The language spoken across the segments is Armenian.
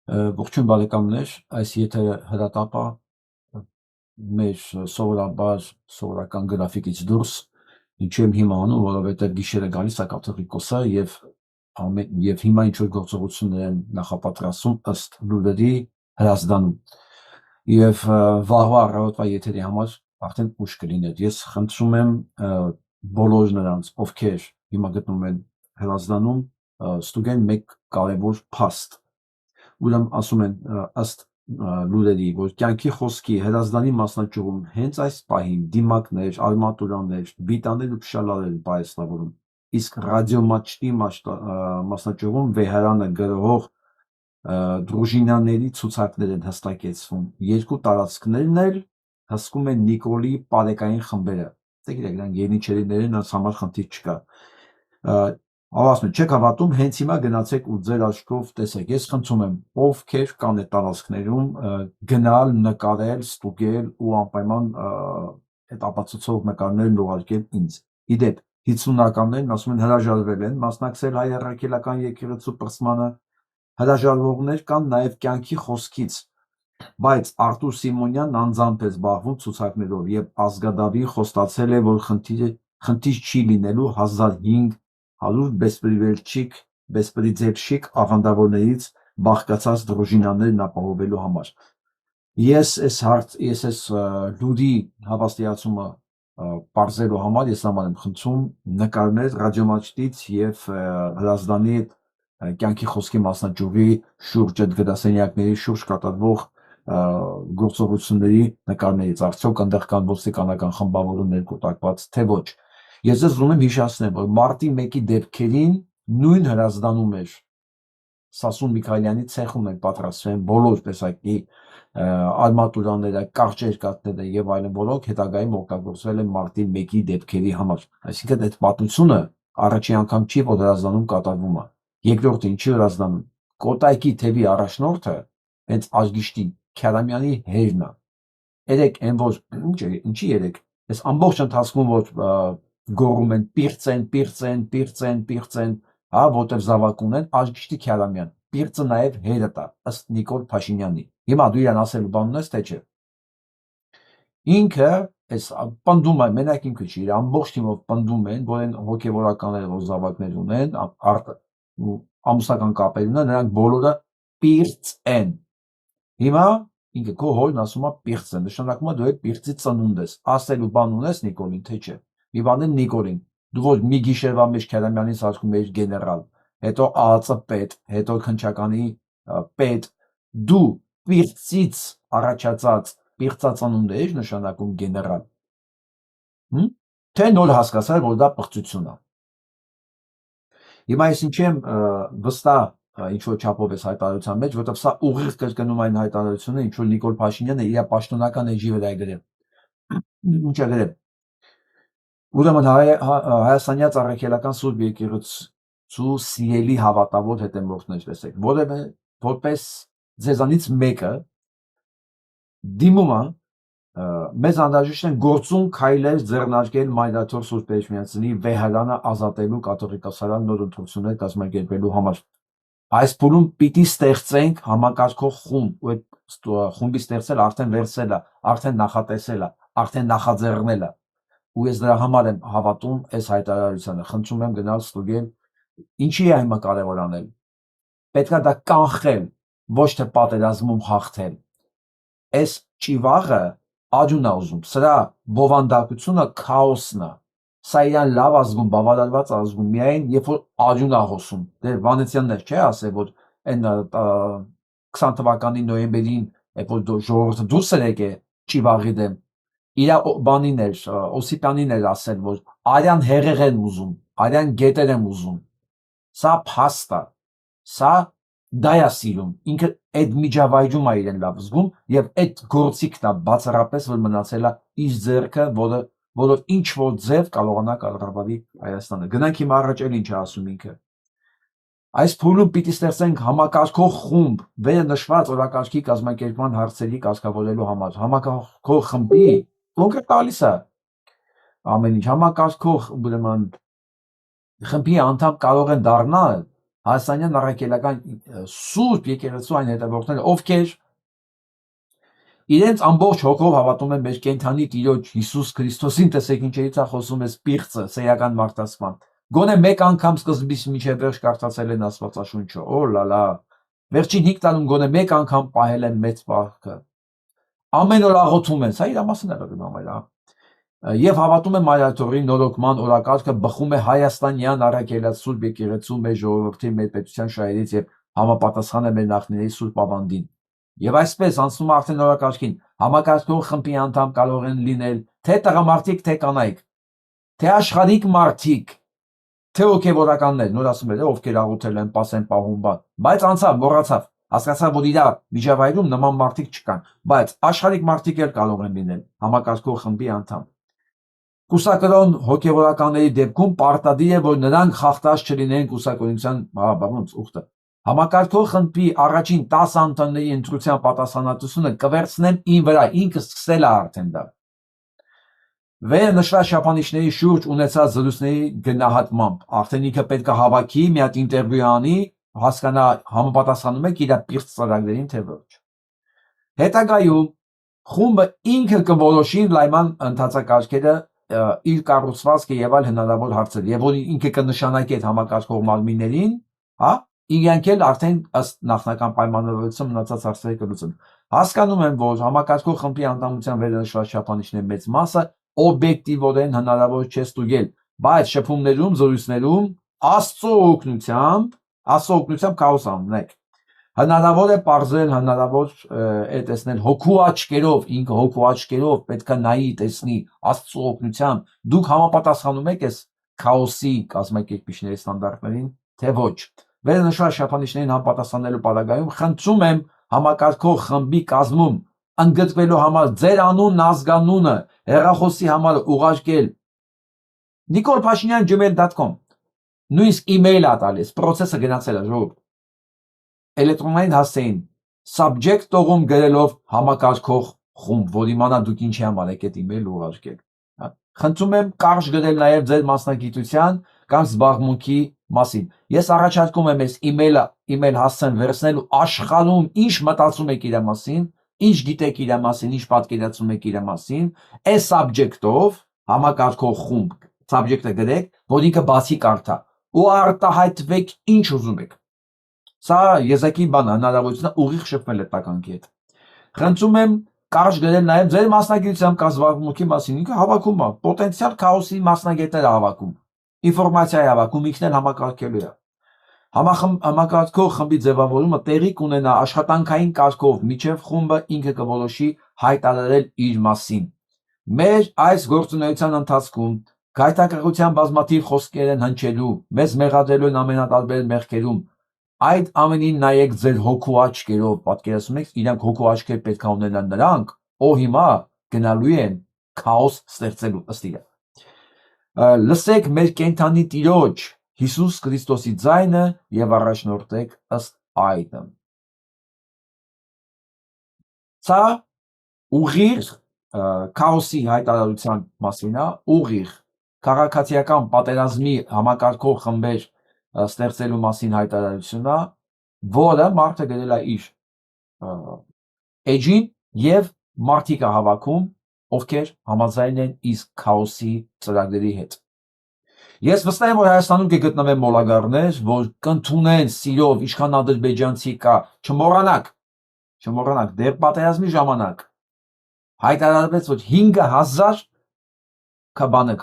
Ողջույն բարեկամներ, այս եթերը հրատապ է մեր սովորական գրաֆիկից դուրս, ինչու եմ հիմա անում, որովհետև գիշերը գալիս է կաթողիկոսը եւ հիմա ինչ որ գործողություններ են նախապատրաստում ըստ լուրերի Հրազդանում։ Եվ վաղվա առավոտվա եթերի համար արդեն ուշ կլիներ։ Ես խնդրում եմ բոլոր նրանց, ովքեր հիմա գտնվում են Հրազդանում, ստուգեն մեկ կարևոր փաստ։ Ուրեմն ասում են ըստ լուրերի, որ կյանքի խոսքի Հրազդանի մասնաճյուղում հենց այս պահին դիմակներ, արմատուրաներ, բիտաներ ու փշալարեր պայծառավորում, իսկ ռադիոմաչտի մասնաճյուղում վեհարանը գրողող դրուժինաների ցուցակներ են հստակեցվում։ Երկու տարածքներն էլ հսկում են Նիկոլի պարեկային խմբերը։ Դե գիտեք, նրանք երնիչերիներ են, նրանց համար խնդիր չկա։ Ասում եմ, չեք հավատում, հենց հիմա գնացեք ու ձեր աչքով տեսեք։ Ես խնդրում եմ, ովքեր կան այդ տարածքներում, գնալ, նկարել, ստուգել ու անպայման այդ ապացուցող նկարներն ուղարկել ինձ։ Իդեպ 50-ականներն ասում են հրաժարվել են մասնակցել հայ առաքելական եկեղեցու պրծմանը, հրաժարվողներ կան նաև կյանքի խոսքից, բայց Արտուր Սիմոնյանն անձամբ է զբաղվում ցուցակներով եւ Ազգադավին խոստացել է, որ խնդիր չի լինելու 1500 բեսպրիձեպշիկ աղանդավորներից բաղկացած դրուժինաներն ապահովելու համար։ Ես այս լուրի հավաստիացումը պարզելու համար ես համար եմ խնդրում նկարներ ռադիոմաչտից եւ Հրազդանի կյանքի խոսքի մասնաճյուղի շուրջ այդ գրասենյակների շուրջ կատարվող գործողությունների նկարներից, արդյոք այնտեղ կան ոստիկանական խմբավորումներ կուտակված, թե ոչ։ Ես ձեզ ուզում եմ հիշեցնել, որ մարտի 1-ի դեպքերին նույն Հրազդանում էր Սասուն Միքայելյանի ցեխում են պատրաստվել բոլոր տեսակի արմատուրանները, կարճ երկաթները եւ այլն, որոնք հետագայում օգտագործվել են մարտի 1-ի դեպքերի համար։ Այսինքն այդ պատմությունը առաջին անգամ չի, որ Հրազդանում կատարվում է։ Երկրորդը ինչի Հրազդանում։ Կոտայքի թևի առաջնորդը հենց Աշգիշտի Քյարամյանի հերն է։ Երեք այն որ ինչի երեք, այս ամբողջ ընթացքում որ գոռում են պիրծեն, հա, որտեղ զավակ ունեն, Աշգիշտի Քյարամյան, պիրծը նաև հերդ է, ըստ Նիկոլ Փաշինյանի։ Հիմա դու իրան ասելու բան ունես, թե չէ։ Ինքը այս պնդում է, մենակ ինքը չի, իր ամբողջ թիմով պնդում են, որ այն հոգևորականները, որ զավակներ ունեն, ամուսնական կապեր ունեն, նրանք բոլորը պիրծ են։ Հիմա ինքը քո հորն ասում է պիրծ է, նշանակում է դու այդ պիրծի ծնունդ ես։ Ասելու բան ունես Նիկոլին, թե չէ։ Մի բան էլ Նիկոլին, դու որ մի գիշերվա մեջ Քյարամյանից ասում ես գեներալ, հետո ԱԱԾ պետ, հետո քնչականի պետ, դու պիրծից առաջացած պիրծածնունդ ես նշանակում գեներալ։ Թե նոր հասկացար, որ դա պղծություն է։ Հիմա ես ինչի եմ վստահ ինչ որ չափով էս հայտարարության մեջ, որովհետև սա ուղիղ կրկնում այն հայտարարությունը, ինչ որ Նիկոլ Փաշինյանը իր պաշտոնական էջի վրա է գրել։ Ինչ է գրել։ Ուրեմն հայաստանյաց առաքելական Սուրբ եկեղեցու սիրելի հավատավոր հետևորդներ, տեսեք, որպես ձեզանից մեկը դիմում է մեզ անհրաժեշտ են գործուն քայլեր ձեռնարկել Մայրաթոր Սուրբ Էջմիածնի վեհարանը ազատելու կաթողիկոսական նոր ընտրություններ կազմակերպելու համար։ Այս փուլում պիտի ստեղծենք համակարգող խումբ, ու այդ խումբի ստեղծել արդեն վերցել է, արդեն նախատեսել է, արդեն նախաձեռնել է։ Ու ես դրա համար եմ հավատում այս հայտարարությանը, խնդրում եմ գնալ ստուգել, ինչի է հիմա կարևոր անել։ Պետք է դա կանխել, ոչ թե պատերազմում հաղթել։ Այս ճիվաղը աջուն է ուզում, սրա բովանդակությունը քաոսն է։ Սա իրան լավ ազգում, բավարարված ազգում, միայն երբ որ աջուն է հոսում։ Դե Վանեցյաններ չէ ասել, որ այն 20 թվականի նոյեմբերին, երբ որ ժողովուրդը դուրս էր եկել ճիվաղի դեմ, իր բանին էր, Օսիպյանին էր ասել, որ արյան հեղեղ են ուզում, արյան գետեր են ուզում։ Սա փաստ է, սա դա է սիրում, ինքը այդ միջավայրում է իրեն լավ զգում եւ այդ գործիքն է բացառապես որ մնացել է իր ձեռքը, որով ինչ որ ձև կարողանա կառավարի Հայաստանը։ Գնանք հիմա առաջ էլ ինչ է ասում ինքը։ Այս փուլում պիտի ստեղծենք համակարգող խումբ, վերը նշված օրակարգի կազմակերպման հարցերի կարգավորելու համար։ Համակարգող խմբի կոնկրետ տալիս է ամեն ինչ, համակարգող ուրեմն խմբի անդամ կարող են դառնալ Հայաստանյան առաքելական սուրբ եկեղեցու այն հետևորդները, ովքեր իրենց ամբողջ հոգով հավատում են մեր կենդանի Տիրոջ Հիսուս Քրիստոսին, տեսեք ինչերից է խոսում այս պիղծը, սեյական մարդասպան։ Գոնե մեկ անգամ սկզբից մինչև վերջ կարդացել են Աստվածաշունչը, օ լալա, վերջին 5 տարում գոնե մեկ անգամ պահել են մեծ պահքը։ Ամեն օր աղոթում են, սա իր մասին է գրում, եւ հավատում եմ Մայրաթորի նորոգման օրակարգը բխում է հայաստանյան առաքելած սուրբ եկեղեցու մեր ժողովրդի մեր պետության շահերից եւ համապատասխան է մեր նախնիների սուրբ ավանդին։ Եվ այսպես անցնում է արդեն օրակարգին, համակարգող խմբի անդամ կարող են լինել թե տղամարդիկ, թե կանայք, թե աշխարհիկ մարդիկ, թե հոգևորականներ, նոր ասում եմ, ովքեր աղոթել են, պասեն պահում բան, բայց անցավ, մոռացավ, հասկացավ, որ իր միջավայրում նման մարդիկ չկան, բայց աշխարհիկ մարդիկ էլ կարող են լինել համակարգող խմբի անդամ։ Կուսակրոն հոգևորականների դեպքում պարտադիր է, որ նրանք խախտած չլինեն կուսակրոնության ուխտը։ Համակարգող խմբի առաջին 10 անդամների ընտրության պատասխանատվությունը կվերցնեմ ին վրա, ինքը սկսել է արդեն դա։ Վերը նշված չափանիշների շուրջ ունեցած զրույցների գնահատմամբ արդեն ինքը պետք է հավաքի, մի հատ ինտերվյու անի, հասկանա համապատասխանում եք իր պիղծ ծրագրերին, թե ոչ։ Հետագայում խումբը ինքը կորոշի լայման ընթացակարգերը, իր կառուցվածքը եւ այլ հնարավոր հարցեր, եւ որ ինքը կնշանակի այդ համակարգող մարմիններին, հա, իրենք էլ արդեն ըստ նախնական պայմանավորվածության մնացած հարցերը կլուծեն։ Հասկանում եմ, որ համակարգող խմբի անդամության վերնշված չափանիշների մեծ մասը օբյեկտիվորեն հնարավոր չէ ստուգել, բայց շփումներում, զրույցներում Աստծո օգնությամբ քաոս անունեք։ Հնարավոր է պարզել, հնարավոր է տեսնել հոգու աչքերով, ինքը հոգու աչքերով պետք է նայի, տեսնի Աստծո օգնությամբ, դուք համապատասխանում եք այս քաոսի կազմակերպիչների ստանդարտներին, թե ոչ։ Վերնշված չափանիշներին համապատասխանելու պարագայում խնդրում եմ համակարգող խմբի կազմում ընդգրկվելու համար ձեր անունն, ազգանունը, հեռախոսի համարը ուղարկել nikolpashinyan@gmail.com, նույնիսկ email է տալիս, process-ը գնացել է ժողովուրդ։ Էլեկտրոնային հասցեին subject տողում գրելով համակարգող խումբ, որ իմանա դուք ինչի համար եք այդ email ուղարկել։ Խնդրում եմ կարճ գրել նաև ձեր մասնագիտության կամ զբաղմունքի մասին։ Ես առաջարկում եմ այս email հասցեն վերցնելու աշխարհում ինչ մտածում եք իր մասին, ինչ գիտեք իր մասին, ինչ պատկերացում եք իր մասին, այս subject-ով համակարգող խումբ subject-ը գրեք, որ ինքը բացի կարդա ու արտահայտվեք ինչ ուզում եք։ Սա եզակի բան է, հնարավորություն է ուղիղ շփվել այդ տականքի հետ։ Խնդրում եմ կարճ գրել նաև ձեր մասնագիտությամբ կամ զբաղմունքի մասին, ինքը հավաքում է, պոտենցիալ քաոսի մասնագետներ է հավաքում, ինֆորմացիա է հավաքում, ինքն էլ համակարգելու է։ Համակարգող խմբի ձևավորումը տեղի կունենա աշխատանքային կարգով, միջև խումբը ինքը կորոշի հայտարարել իր մասին։ Մեր այս գործունեության ընթացքում գայթակղության բազմաթիվ խոսքեր են հնչելու, մեզ մեղադրելու են ամենատարբեր մեղքերում։ Այդ ամենին նայեք ձեր հոգու աչքերով, պատկերացնում եք, իրանք հոգու աչքեր պետք է ունենան նրանք, ով հիմա գնալու են քաոս ստեղծելու ըստ իրա։ Լսեք մեր կենդանի Տիրոջ Հիսուս Քրիստոսի ձայնը եւ առաջնորդեք ըստ այդմ։ Սա ուղիղ քաոսի հայտարարության մասին է, ուղիղ քաղաքացիական պատերազմի համակարգող խմբեր ստեղծելու մասին հայտարարություն է, որը մարդը գրել է իր էջին եւ մարդիկ է հավաքում, ովքեր համաձայն են իսկ քաոսի ծրագրերի հետ։ Ես վստահ եմ, որ Հայաստանում կգտնվեն մոլագարներ, որ կընդունեն սիրով, ինչքան ադրբեջանցի կա, չմոռանաք, դեռ պատերազմի ժամանակ հայտարարվեց, որ 5000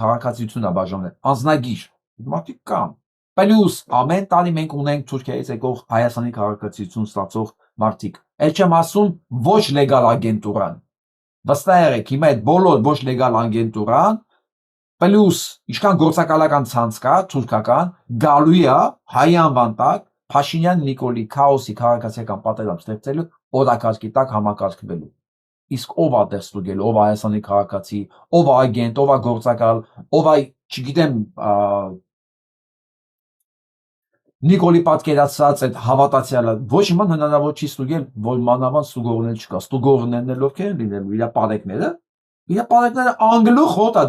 քաղաքացիություն է բաժանել, անձնագիր, մարդիկ կան։ Պլյուս ամեն տարի մենք ունենք Թուրքիայից եկող Հայաստանի քաղաքացիություն ստացող մարդիկ։ Էլ չեմ ասում ոչ լեգալ ագենտուրան։ Վստահ եղեք, հիմա այդ բոլոր ոչ լեգալ ագենտուրան պլյուս ինչքան գործակալական ցանց կա, թուրքական, գալու է հայ անվան տակ Փաշինյան Նիկոլի քաոսի քաղաքացիական պատերազմ ստեղծելու օրակարգի տակ համակարգվելու։ Իսկ ով է դեռ ստուգել, ով է Հայաստանի քաղաքացի, ով է ագենտ, ով է գործակալ, ով է, չգիտեմ, Նիկոլի պատկերացած այդ հավատացյալը, ոչ իման հնարավոր չի ստուգել, որ մանավանդ ստուգողներ չկա, ստուգողներն էլ ովքեր են լինելու, իր պարեկները անգլուխ հոտ է,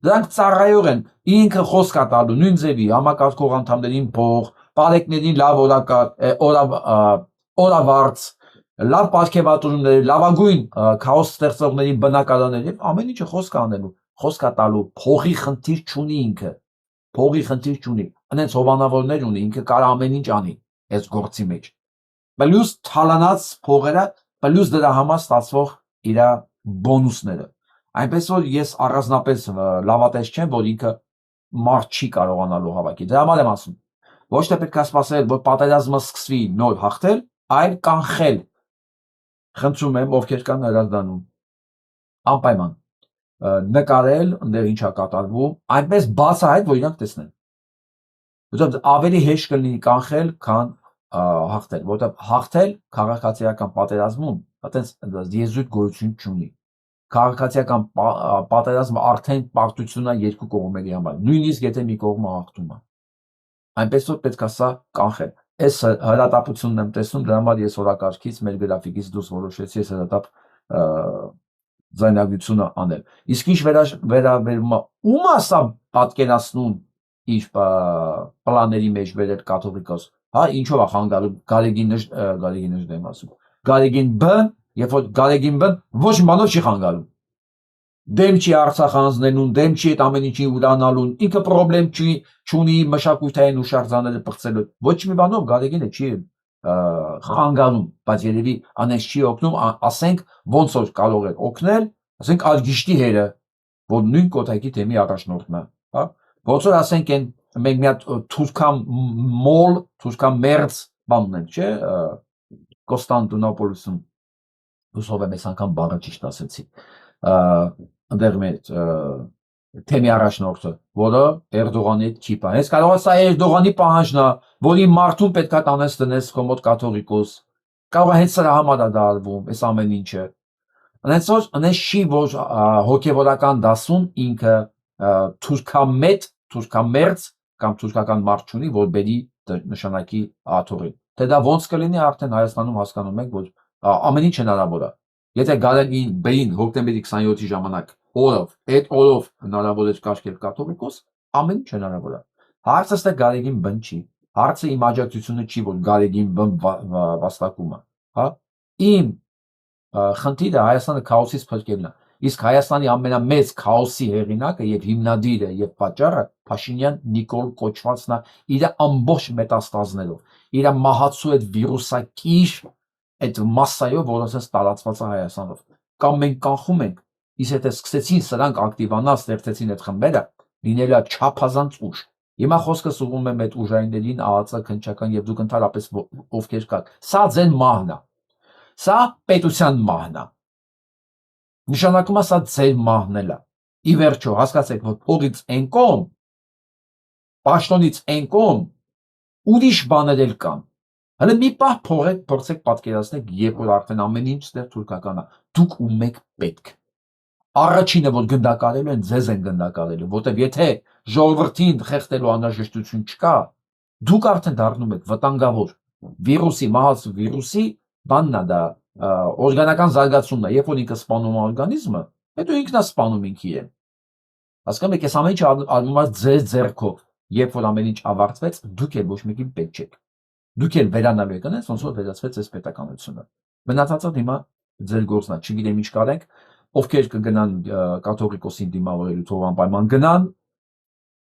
դրանք ծառայող են, ինքը խոսք է տալու, նույն ձևի համակարգող անդամներին փող, Պարեկներին լավ օրավարձ, լավ պարգևատրություններ, լավագույն քաոս ստեղծողների բնակարաններ եւ ամեն ինչը խոսք անելու, խոսք տալու, փողի խնդիր չունի ինքը, փողի խնդիր չունի, այնց հովանավորներ ունի, ինքը կարող ամեն ինչ անի այս գործի մեջ, պլյուս թալանած փողերը, պլյուս դրա համար ստացվող իր բոնուսները, այնպես որ ես առանձնապես լավատես չեմ, որ ինքը մարդ չի կարողանալու հավաքել, դրա համար եմ ասում, ոչ թե պետք է սպասել, որ պատերազմը սկսվի նոր հաղթել, այլ կանխել, խնդրում եմ, ովքեր կան հրազդանում, անպայման, նկարել, ընդեր ինչ է կատարվում, այնպես բացահայտ, որ իրանք տեսնեն, որովհետև ավելի հեշտ կլինի կանխել, քան հաղթել, որովհետև հաղթել քաղաքացիական պատերազմում, այտենց եզրույթ գոյություն չունի, քաղաքացիական պատերազմը արդեն պարտություն է երկու կողմերի համար, նույնիսկ եթե մի կողմը հաղթում է, այնպես որ պետք է սա կանխել, այս հրատապությունն եմ տեսնում, դրա համար ես օրակարգից մեր գրաֆիկից դուրս որոշեցի այս հրատապ ձայնագրությունը անել, իսկ ինչ վերաբերում է, ում է սա պատկերացնում իր պլանների մեջ վերել կաթողիկոս, հա, ինչով է խանգարում Գարեգին Բ-ն, երբ որ Գարեգին Բ-ն ոչ մի բանով չի խանգարում, դեմ չի Արցախ հանձնելուն, դեմ չի այդ ամեն ինչի ուրանալուն, ինքը պրոբլեմ չունի մշակութային հուշարձանները պրծելու, ոչ մի բանով Գարեգինը չի խանգարում, բայց երևի անես չի օգնում, ասենք ոնց որ կարող է օգնել, ասենք Արգիշտի հերը, որ նույն կոթայքի թեմի առաջնորդն է, հա, ոնց որ ասենք են մենք մի հատ թուրքամերձ բան ունենք, չէ, Կոստանդնուպոլիսում, հուսով եմ այս անգամ բառը ճիշտ ասեցի, ընդեղ մեր թեմի առաջնորդը, որը Էրդողանի հետ չի պահանջ, հենց կարող է սա Էրդողանի պահանջն է, որի մարդուն պետք է տանես տնես քո մոտ կաթողիկոս, կարող է հենց սրա համար է դա արվում, այս ամեն ինչը, այնց որ այնց չի, որ հոգևորական դասում ինքը թուրքամերձ կամ թուրքական մարդ չունի, որ բերի նշանակի աթոռի, թե դա ոնց կլինի արդեն Հայաստանում հասկանում ենք, որ ամեն ինչ հնարավոր է, եթե Գարեգին Բ-ին հոկտեմբերի 27-ի ժամանակ այդ օրով հնարավոր էր կարգել կաթողիկոս, ամեն ինչ հնարավոր է, հարցը ստե Գարեգին Բ-ն չի, հարցը իմ աջակցությունը չի, որ Գարեգին Բ-ն վաստակում է, հա, իմ խնդիրը Հայաստանը քաոսից փրկելն է, իսկ Հայաստանի ամենամեծ քաոսի հեղինակը եւ հիմնադիրը եւ պատճառը Փաշինյան Նիկոլ կոչվածն է իր ամբողջ մետաստազներով, իր մահացու այդ վիրուսակիր այդ մասսայով, որը ասես տարածված է Հայաստանով, կամ մենք կանխում ենք, իսկ եթե սկսեցին սրանք ակտիվանալ, ստեղծեցին այդ խմբերը, լինելու է չափազանց ուժ, հիմա խոսքս ուղղում եմ այդ ուժայիններին, ԱԱԾ, քննչական եւ դուք ընդհանրապես ովքեր կաք, սա ձեր մահն է, սա պետության մահն է, նշանակում է սա ձեր մահն է, ի վերջո հասկացեք, որ փողից են կողմ, պաշտոնից են կողմ, ուրիշ բաներ էլ կան, հələ մի պահ փորձեք պատկերացնեք, երբ որ արդեն ամեն ինչ ստեղ թուրքական է, դուք ում եք պետք, առաջինը որ գնդակարելու են, ձեզ են գնդակարելու, որտեվ եթե ժողովրդին խեղդելու անհրաժեշտություն չկա, դուք արդեն դառնում եք վտանգավոր, վիրուսի, մահացու վիրուսի բանն է դա, օրգանական զարգացումն է, երբ որ ինքը սպանում է օրգանիզմը, հետո ինքն է սպանում ինքն իրեն, հասկանում եք, այս ամեն ինչը արվում է ձեր ձեռքով, երբ որ ամեն ինչ ավարտվեց, դուք էլ ոչ մեկին պետք չեք, դուք էլ վերանալու եք այնպես, ոնց որ վերացվեց այս պետականությունը, մնացածը հիմա ձեր գործն է, չգիտեմ ինչ կարենք, ովքեր կգնան կաթողիկոսին դիմավորելու, թող անպայման գնան,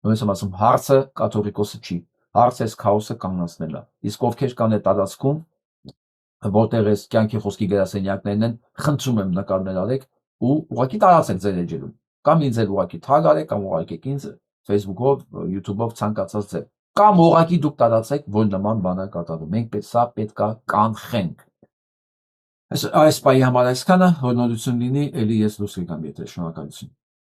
նույնիսկ եմ ասում, հարցը կաթողիկոսը չի, հարցը այս քաոսը կանգնացնելն է, իսկ ովքեր կան այդ տարածքում, որտեղ այս կյանքի խոսքի գրասենյակներն են, խնդրում եմ նկարներ արեք ու ուղղակի տարածեք ձեր էջերում, կամ ինձ էլ ուղղակի թագ արեք, կամ ուղղակի ինձ Facebook-ով, YouTube-ով ցանկացած ձև, կամ ուղղակի դուք տարածեք, որ նման բաներ կատարվում, մենք սա պետք է կանխենք։ Այս պահի համար այսքանը, որ նորություն լինի, էլի ես դուրս եկամ, եթե շնորհակալություն։